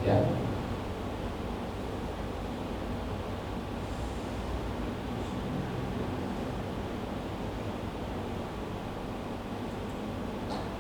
Ya.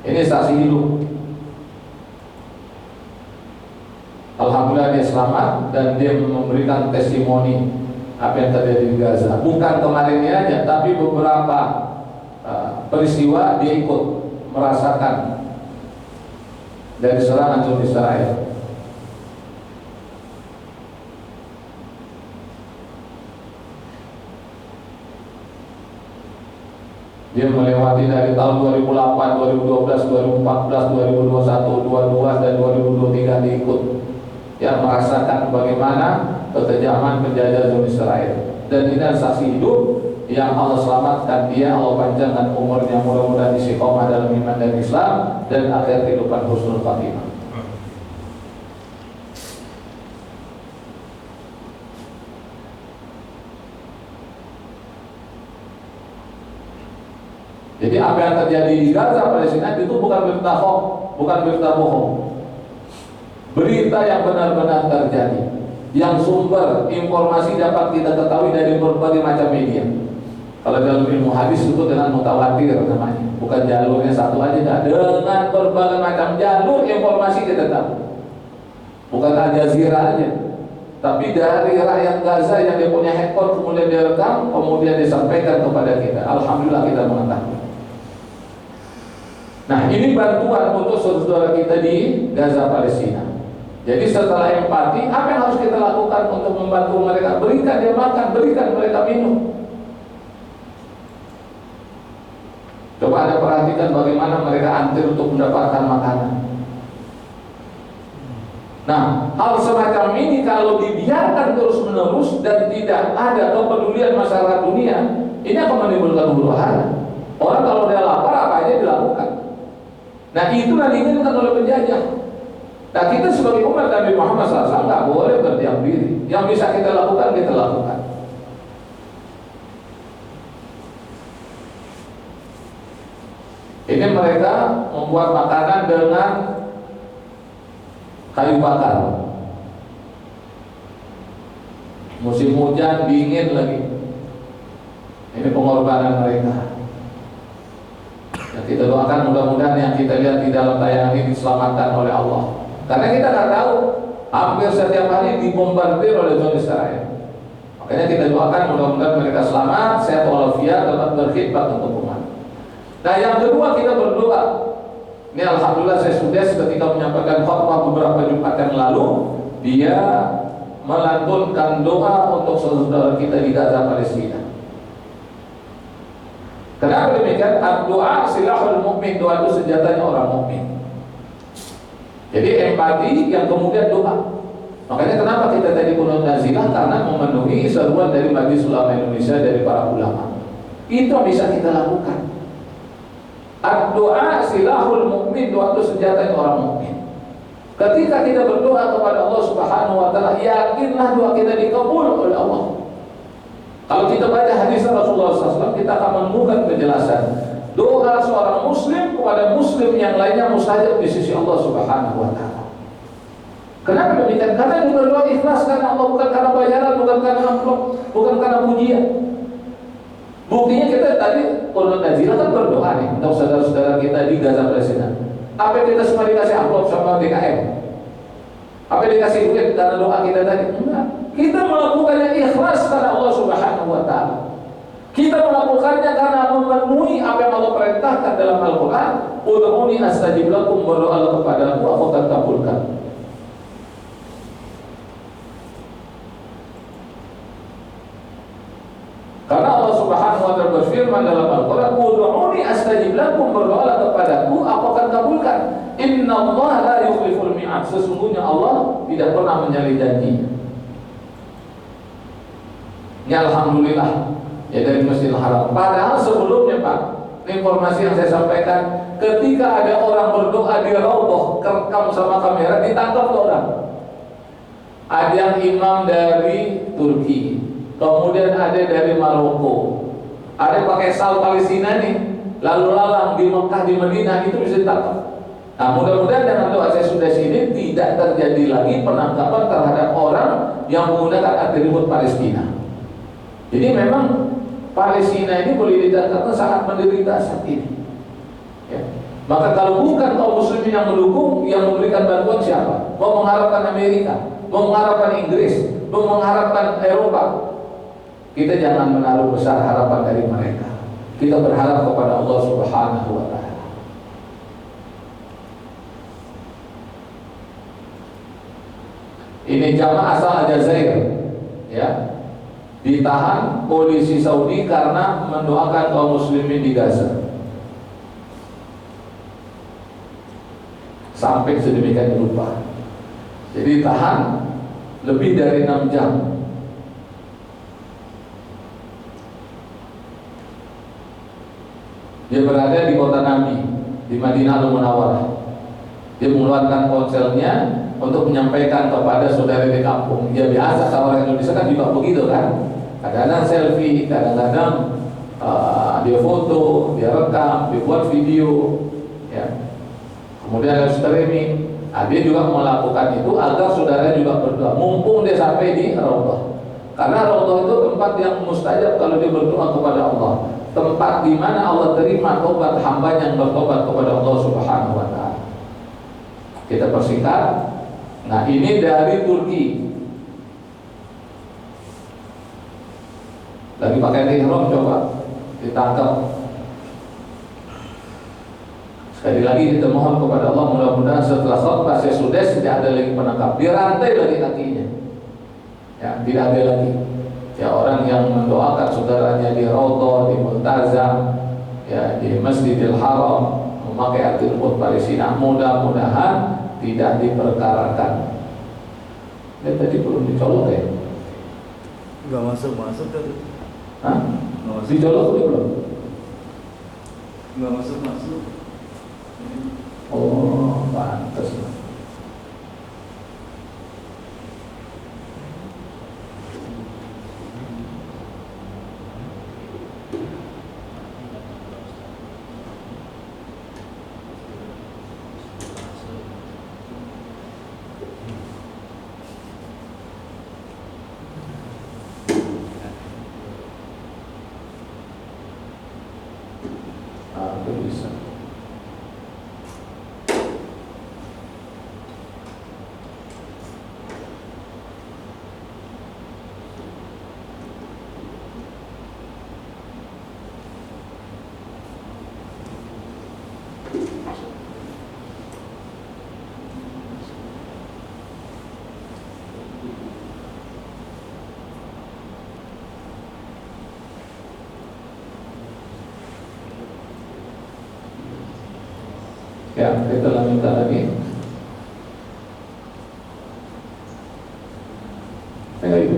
Ini saksi hidup. Alhamdulillah dia selamat dan dia memberikan testimoni apa yang terjadi di Gaza. Bukan kemarin ini aja, tapi beberapa peristiwa dia ikut merasakan dari serangan Israel. Dia melewati dari tahun 2008, 2012, 2014, 2021, 2022 dan 2023 dia ikut, yang merasakan bagaimana kekejaman penjajah Israel. Dan ini adalah saksi hidup yang Allah selamatkan dia, Allah panjangkan umurnya, mudah-mudahan istiqomah dalam iman dan Islam dan akhir kehidupan husnul khatimah. Jadi apa yang terjadi di Gaza Palestina itu bukan berita hoax, bukan berita bohong. Berita yang benar-benar terjadi, yang sumber informasi dapat kita ketahui dari berbagai macam media. Kalau dalam ilmu hadis disebut dengan mutawatir namanya, bukan jalurnya satu aja, dengan berbagai macam jalur informasi kita tahu. Bukan Al Jazeera aja, tapi dari rakyat Gaza yang dia punya handphone kemudian direkam, kemudian disampaikan kepada kita. Alhamdulillah kita mengetahui. Nah, ini bantuan untuk saudara kita di Gaza Palestina. Jadi setelah empati, apa yang harus kita lakukan untuk membantu mereka? Berikan dia makan, berikan mereka minum. Coba Anda perhatikan bagaimana mereka antri untuk mendapatkan makanan. Nah, hal semacam ini kalau dibiarkan terus-menerus dan tidak ada kepedulian masyarakat dunia, ini akan menimbulkan huru-hara. Orang kalau dia lapar, apa aja dilakukan. Nah, itu yang diinginkan oleh penjajah. Nah, kita sebagai umat Nabi Muhammad SAW nggak boleh berdiam diri. Yang bisa kita lakukan, kita lakukan. Ini mereka membuat makanan dengan kayu bakar. Musim hujan, dingin lagi. Ini pengorbanan mereka. Ya, kita doakan mudah-mudahan yang kita lihat di dalam tayangan ini diselamatkan oleh Allah. Karena kita nggak tahu, hampir setiap hari dibombardir oleh Israel. Makanya kita doakan mudah-mudahan mereka selamat, sehat walafiat, dapat berkhidmat untuk umat. Nah, yang kedua kita berdoa. Ini alhamdulillah saya sudah ketika menyampaikan khutbah beberapa Jumat yang lalu, dia melantunkan doa untuk saudara kita di Gaza Palestina. Kenapa demikian? Doa silahul mukmin, doa itu senjatanya orang mukmin. Jadi empati yang kemudian doa. Makanya kenapa kita tadi kunut nazilah, karena memenuhi seruan dari Majelis Ulama Indonesia, dari para ulama. Itu yang bisa kita lakukan. Doa silahul mukmin, doa itu senjatanya orang mukmin. Ketika kita berdoa kepada Allah Subhanahu wa taala, yakinlah doa kita dikabul oleh Allah. Kalau kita baca hadis Rasulullah SAW, kita akan menemukan penjelasan doa seorang muslim kepada muslim yang lainnya mustajab di sisi Allah Subhanahu wa taala. Kenapa demikian? Karena dia berdoa ikhlas karena Allah, bukan karena bayaran, bukan karena amplop, bukan karena pujian. Buktinya kita tadi Qur'an Nazilah kan berdoa nih untuk saudara-saudara kita di Gaza Palestina. Apa kita semua dikasih amplop sama DKM? Apa dikasih duit karena doa kita tadi? Enggak. Kita melakukannya ikhlas karena Allah Subhanahu wa taala. Kita melakukannya karena memenuhi apa yang Allah perintahkan dalam Al-Qur'an, ud'uni astajib lakum, berdoalah kepadaku, aku akan kabulkan. Karena Allah Subhanahu wa taala berfirman dalam Al-Qur'an, ud'uni astajib lakum, berdoalah kepadaku, aku akan kabulkan. Innallaha la yukhliful mi'ad, sesungguhnya Allah tidak pernah menyalahi janji. Ya alhamdulillah ya dari Masjidil Haram. Padahal sebelumnya Pak, informasi yang saya sampaikan, ketika ada orang berdoa di Raudhah, kerekam sama kamera, ditangkap orang. Ada yang imam dari Turki, kemudian ada dari Maroko, ada yang pakai sal Palestina nih, lalu lalang di Mekah, di Madinah, itu bisa ditangkap. Nah, mudah-mudahan dengan doa saya sudah sini tidak terjadi lagi penangkapan terhadap orang yang menggunakan atribut Palestina. Jadi memang Palestina ini boleh dikatakan sangat menderita saat ini. Ya. Maka kalau bukan kaum muslimin yang mendukung, yang memberikan bantuan siapa? Mau mengharapkan Amerika, mau mengharapkan Inggris, mau mengharapkan Eropa. Kita jangan menaruh besar harapan dari mereka. Kita berharap kepada Allah Subhanahu wa Ta'ala. Ini jamaah asal Aljazair, ya, ditahan polisi Saudi karena mendoakan kaum muslimin di Gaza. Sampai sedemikian rupa. Jadi ditahan lebih dari 6 jam. Dia berada di kota Nabi, di Madinah Al-Munawwarah. Dia mengeluarkan ponselnya untuk menyampaikan kepada saudara di kampung. Ya biasa, kalau orang Indonesia kan juga begitu kan. Kadang-kadang selfie, kadang-kadang dia foto, dia rekam, dia buat video, ya. Kemudian ada streaming. Dia juga melakukan itu agar saudara juga berdoa. Mumpung dia sampai di Raudhah. Karena Raudhah itu tempat yang mustajab kalau dia berdoa kepada Allah. Tempat di mana Allah terima tobat hamba yang bertobat kepada Allah Subhanahu wa Ta'ala. Kita persingkat. Nah, ini dari Turki. Lagi pakai ihram, coba ditangkap. Sekali lagi kita mohon kepada Allah, mudah-mudahan setelah khutbah saya sudah tidak ada lagi penangkap. Dirantai lagi kakinya. Ya, tidak ada lagi. Ya, orang yang mendoakan saudaranya di Raudhah, di Multazam, ya, di Masjidil Haram, memakai atribut Palestina, mudah-mudahan tidak diperkarakan. Dia tadi belum dicolok ya? Enggak masuk kan? Hah? Dicolok tadi belum? Enggak masuk. Oh, pantas. Itu bisa. Ya, kita lanjutkan lagi. Enggak itu.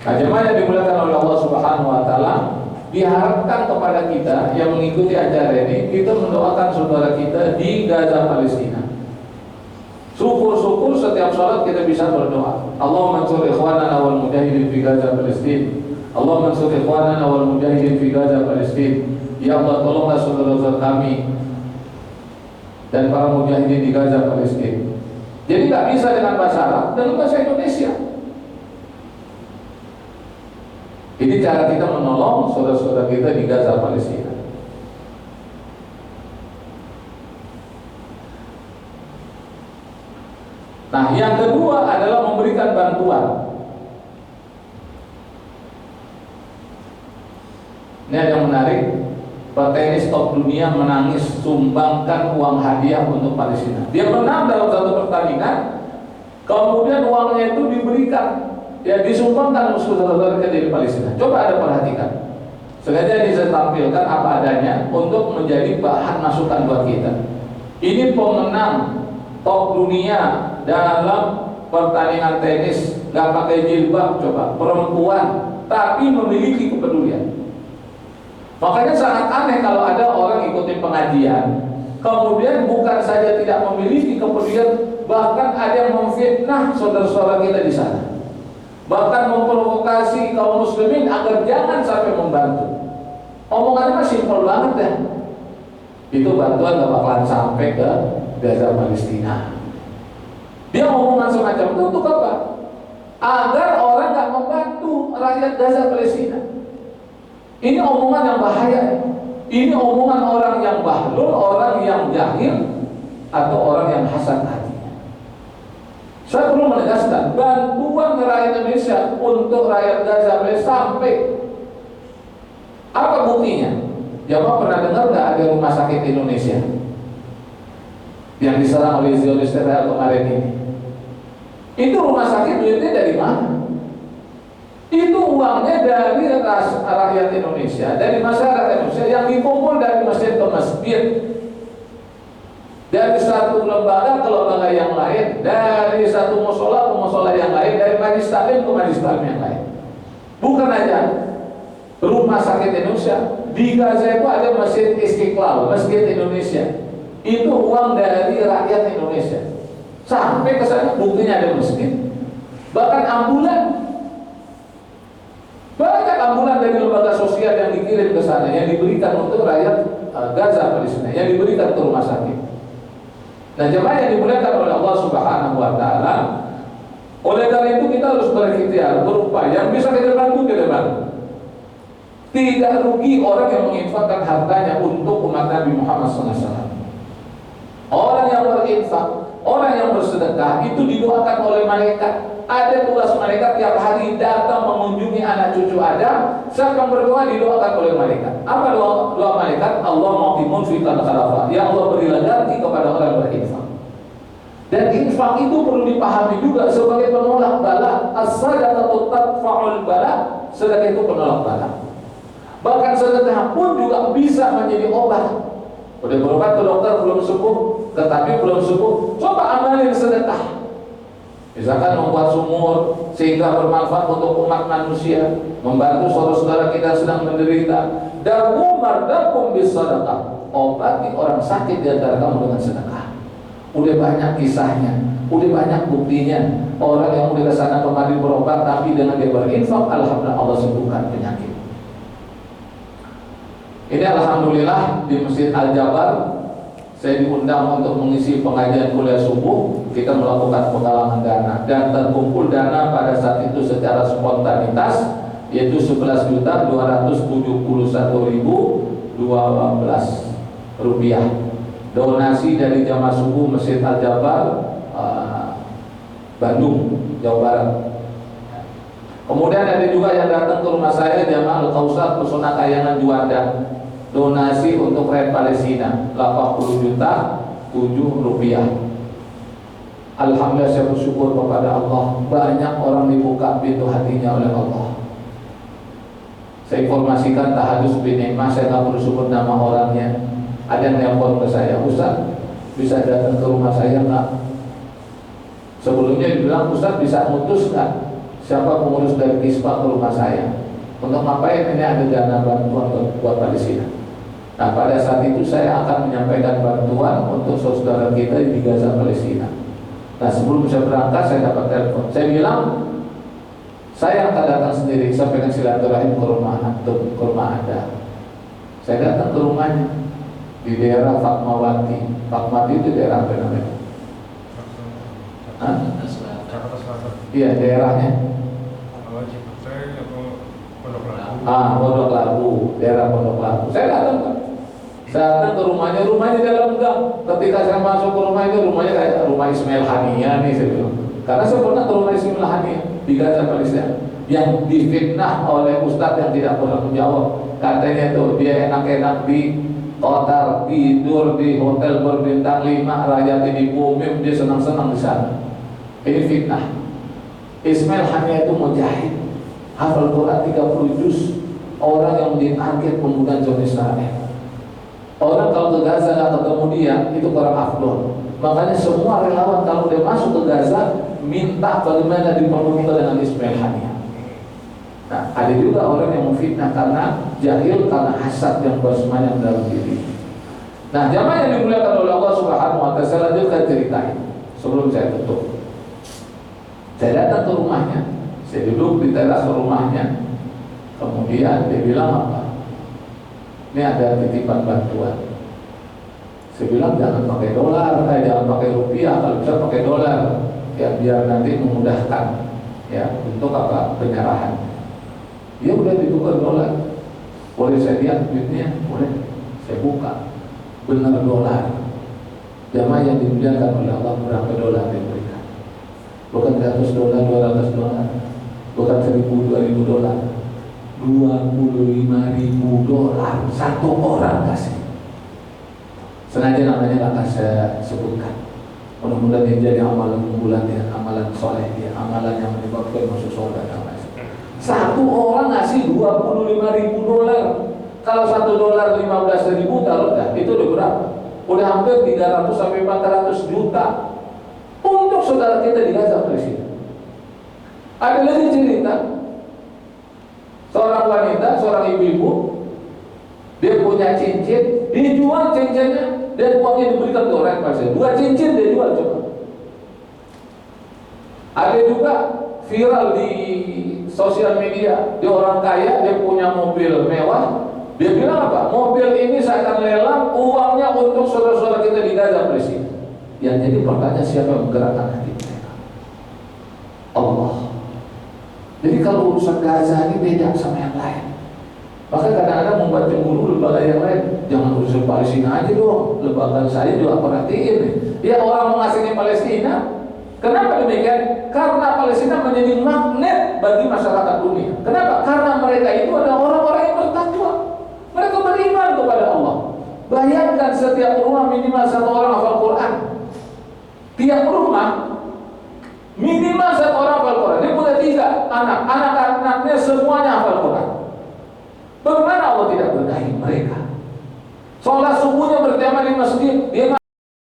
Nah, jemaah yang dimuliakan oleh Allah Subhanahu wa Ta'ala, diharapkan kepada kita yang mengikuti acara ini, kita mendoakan saudara kita di Gaza Palestina. Syukur-syukur setiap sholat kita bisa berdoa. Allahumma mansur ikhwanana wal mujahidin fi Gaza Palestina. Allahumma mansur ikhwanana wal mujahidin fi Gaza Palestina. Ya Allah, tolonglah saudara-saudara kami dan para mujahidin di Gaza Palestina. Jadi tak bisa dengan bahasa Arab, dengan bahasa Indonesia. Ini cara kita menolong saudara-saudara kita di Gaza Palestina. Nah, yang kedua adalah memberikan bantuan. Ini ada yang menarik. Petenis top dunia menangis sumbangkan uang hadiah untuk Palestina. Dia menang dalam satu pertandingan, kemudian uangnya itu diberikan, ya, disumbangkan saudara-saudara kita di Palestina. Coba Anda perhatikan. Sengaja saya tampilkan apa adanya untuk menjadi bahan masukan buat kita. Ini pemenang top dunia dalam pertandingan tenis, nggak pakai jilbab, coba, perempuan, tapi memiliki kepedulian. Makanya sangat aneh kalau ada orang ikuti pengajian, kemudian bukan saja tidak memiliki kepedulian, bahkan ada yang memfitnah saudara-saudara kita di sana, bahkan memprovokasi kaum muslimin agar jangan sampai membantu. Omongannya mah simpel banget ya. Itu bantuan gak bakalan sampai ke Gaza Palestina. Dia omongan semacam itu untuk apa? Agar orang gak membantu rakyat Gaza Palestina. Ini omongan yang bahaya. Ini omongan orang yang bahlul, orang yang jahil, atau orang yang hasad hatinya. Saya perlu menegaskan, bantuan rakyat Indonesia untuk rakyat Gaza sampai apa buktinya? Jamaah pernah dengar nggak ada rumah sakit Indonesia yang diserang oleh Zionis Israel kemarin ini? Itu rumah sakit duitnya dari mana? Itu uangnya dari rakyat Indonesia, dari masyarakat Indonesia yang dikumpul dari masjid ke masjid, dari satu lembaga ke lembaga yang lain, dari satu musola ke musola yang lain, dari majlis taklim ke majlis taklim yang lain. Bukan aja rumah sakit Indonesia, di Gaza itu ada masjid Istiqlal, masjid Indonesia. Itu uang dari rakyat Indonesia. Sampai ke sana buktinya ada masjid. Bahkan ambulan. Banyak ambulan dari lembaga sosial yang dikirim ke sana, yang diberikan untuk rakyat Gaza Palestina, yang diberikan ke rumah sakit. Nah, jemaah yang dimuliakan oleh Allah Subhanahu wa taala, oleh karena itu kita harus berikhtiar, berupaya yang bisa kita bantu kita bantu. Tidak rugi orang yang menginfakkan hartanya untuk umat Nabi Muhammad SAW. Orang yang berinfak, orang yang bersedekah itu didoakan oleh malaikat. Ada tugas malaikat tiap hari datang mengunjungi anak cucu Adam. Siapa yang berdoa didoakan oleh malaikat. Apa doa malaikat? Allah mu'timun fiqan khalafah. Ya Allah berilah ganti kepada orang yang berinfak. Dan infak itu perlu dipahami juga sebagai penolak bala. As-sadaqatu tadfa'ul bala. Sedekah itu penolak bala. Bahkan sedekah pun juga bisa menjadi obat. Udah berobat ke dokter belum sembuh, tetapi belum sembuh, coba amalin sedekah. Misalkan membuat sumur sehingga bermanfaat untuk umat manusia, membantu saudara-saudara kita sedang menderita. Dawu mardakum bis sedekah. Obati orang sakit di antara kamu dengan sedekah. Udah banyak kisahnya, udah banyak buktinya. Orang yang udah kesana kemari berobat, tapi dengan dia berinfak, alhamdulillah Allah sembuhkan penyakit. Ini alhamdulillah di Masjid Al-Jabar saya diundang untuk mengisi pengajian kuliah subuh. Kita melakukan penggalangan dana dan terkumpul dana pada saat itu secara spontanitas, yaitu 11.271.012 rupiah. Donasi dari jamaah subuh Masjid Al-Jabar, Bandung, Jawa Barat. Kemudian ada juga yang datang ke rumah saya, jamaah Al-Kausar Pesona Kayangan Juanda, donasi untuk rakyat Palestina 80 juta 7 rupiah. Alhamdulillah saya bersyukur kepada Allah, banyak orang dibuka pintu hatinya oleh Allah. Saya informasikan tahadus bin Nikmah, saya nggak perlu sebut nama orangnya. Ada yang nelpon ke saya, Ustaz bisa datang ke rumah saya nggak? Sebelumnya dibilang, Ustaz bisa mutus nggak siapa pengurus dari Kispa ke rumah saya? Untuk ngapain? Ini ada dana bantuan buat Palestina. Nah, pada saat itu saya akan menyampaikan bantuan untuk saudara kita di Gaza Palestina. Nah, sebelum saya berangkat saya dapat telepon. Saya bilang saya akan datang sendiri, sampaikan silaturahim ke rumah antum, ke rumah Anda. Saya datang ke rumahnya di daerah Fatmawati. Fatmawati itu daerah apa namanya? Iya, daerahnya. Pondok Labu, daerah Pondok Labu. Saya datang ke rumahnya dalam gang. Ketika saya masuk ke rumah itu, rumahnya kayak rumah Ismail Haniyah nih saya bilang. Karena saya pernah ke rumah Ismail Haniyah di Gaza Palestina, yang difitnah oleh ustadz yang tidak pernah menjawab. Katanya tuh dia enak-enak di Qatar, tidur di hotel berbintang 5, rakyatnya di bumi, dia senang-senang di sana. Ini fitnah. Ismail Haniyah itu mujahid, hafal Quran 30 juz, orang yang ditarget pembunuhan Zionis Israel. Orang kalau ke Gaza nggak ketemu dia, itu kurang afdol. Makanya semua relawan kalau dia masuk ke Gaza minta bagaimana dipertemukan dengan Ismail Haniyah. Nah, ada juga orang yang memfitnah karena jahil, karena hasad yang bersemayam dalam diri. Nah, jamaah yang dimuliakan oleh Allah Subhanahu wa taala, saya lanjutkan ceritain sebelum saya tutup. Saya datang ke rumahnya, saya duduk di teras rumahnya. Kemudian dia bilang apa? Ini ada titipan bantuan. Saya bilang jangan pakai dolar, jangan pakai rupiah, kalau bisa pakai dolar, ya biar nanti memudahkan, ya untuk apa? Penyerahan. Dia udah ditukar dolar. Boleh saya lihat duitnya? Boleh. Saya buka. Benar dolar. Jamaah yang dimuliakan oleh Allah, berapa dolar diberikan? Bukan 100 dolar, 200 dolar, bukan 1.000, 2.000 dolar, 25.000 dolar satu orang kasih. Sengaja namanya akan saya sebutkan. Mudah-mudahan dia jadi amalan unggulan dia, amalan soleh dia, amalan yang menyebabkan masuk surga. Satu orang ngasih 25.000 dolar. Kalau $1 15.000, taruh dah, itu udah berapa? Udah hampir 300 sampai 400 juta untuk saudara kita di Gaza, Presiden. Ada lagi cerita, seorang wanita, seorang ibu-ibu, dia punya cincin, dijual cincinnya, dan uangnya diberikan ke orang pasien. 2 cincin dia jual, coba. Ada juga viral di sosial media, dia orang kaya, dia punya mobil mewah. Dia bilang apa? Mobil ini saya akan lelang, uangnya untuk saudara-saudara kita di Gaza, Presiden. Yang jadi pertanyaan, siapa yang menggerakkan hati mereka? Allah. Jadi kalau urusan Gaza ini beda sama yang lain. Maka kadang-kadang membuat cemburu lembaga yang lain. Jangan urusan Palestina aja dong, lembaga saya juga perhatiin. Ya orang mengasihkan Palestina. Kenapa demikian? Karena Palestina menjadi magnet bagi masyarakat dunia. Kenapa? Karena mereka itu adalah orang-orang yang bertakwa. Mereka beriman kepada Allah. Bayangkan setiap rumah minimal 1 orang hafal Quran. Tiap rumah minimal 1 orang hafal Quran. Dia punya 3 anak, anak-anaknya semuanya hafal Quran. Bagaimana Allah tidak berkahi mereka? Sholat subuhnya berjamaah di masjid, dia